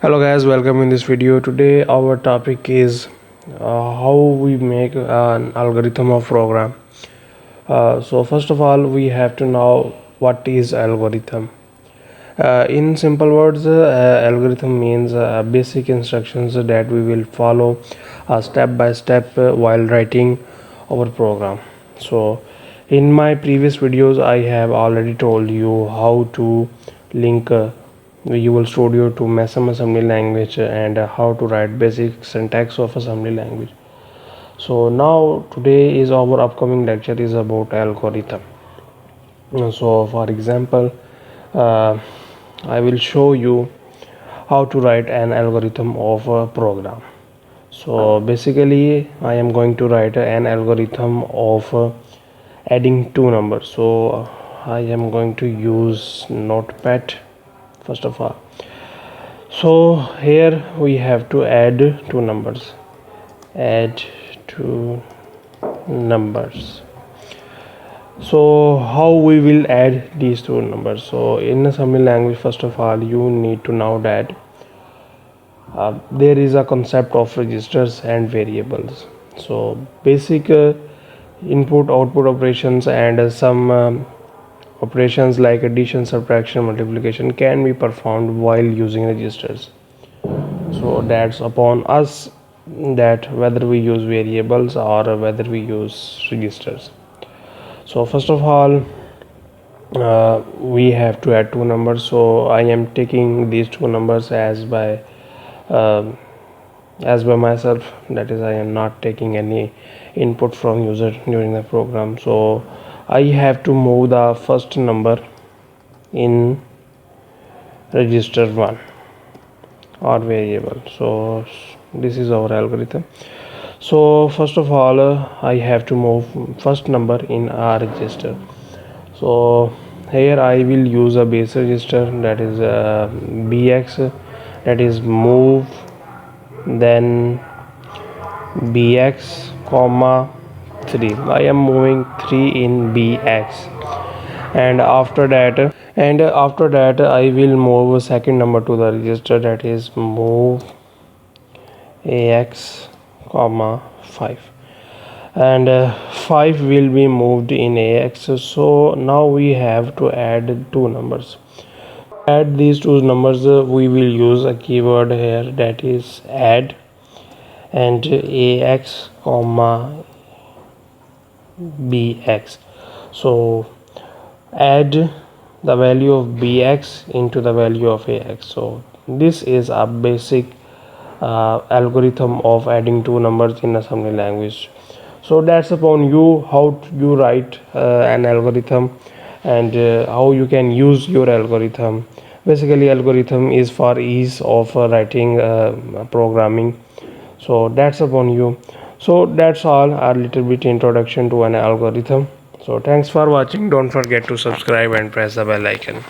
Hello guys, welcome in this video. Today our topic is how we make an algorithm of program. So first of all we have to know what is algorithm. In simple words, algorithm means basic instructions that we will follow step by step while writing our program. So in my previous videos I have already told you how to link Visual Studio to some assembly language and how to write basic syntax of assembly language. So now today is our upcoming lecture is about algorithm. So for example, uh, I will show you how to write an algorithm of a program. So basically I am going to write an algorithm of adding two numbers. So I am going to use notepad first of all. So here we have to add two numbers. Add two numbers. So how we will add these two numbers? So in assembly language, first of all you need to know that there is a concept of registers and variables. So basic input output operations and some operations like addition, subtraction, multiplication can be performed while using registers. So that's upon us that whether we use variables or whether we use registers. So first of all we have to add two numbers. So I am taking these two numbers uh, as by myself, that is I am not taking any input from user during the program. So I have to move the first number in register 1 or variable. So this is our algorithm. So first of all I have to move first number in a register. So here I will use a base register, that is bx, that is move then bx comma 3. I am moving 3 in bx, and after that I will move a second number to the register, that is move ax comma 5, and 5 will be moved in ax. So now we have to add two numbers. Add these two numbers we will use a keyword here, that is add, and ax comma bx. So add the value of bx into the value of ax. So this is a basic algorithm of adding two numbers in assembly language. So that's upon you how you write an algorithm and how you can use your algorithm. Basically algorithm is for ease of writing programming. So that's upon you. So that's all, a little bit introduction to an algorithm. So thanks for watching. Don't forget to subscribe and press the bell icon.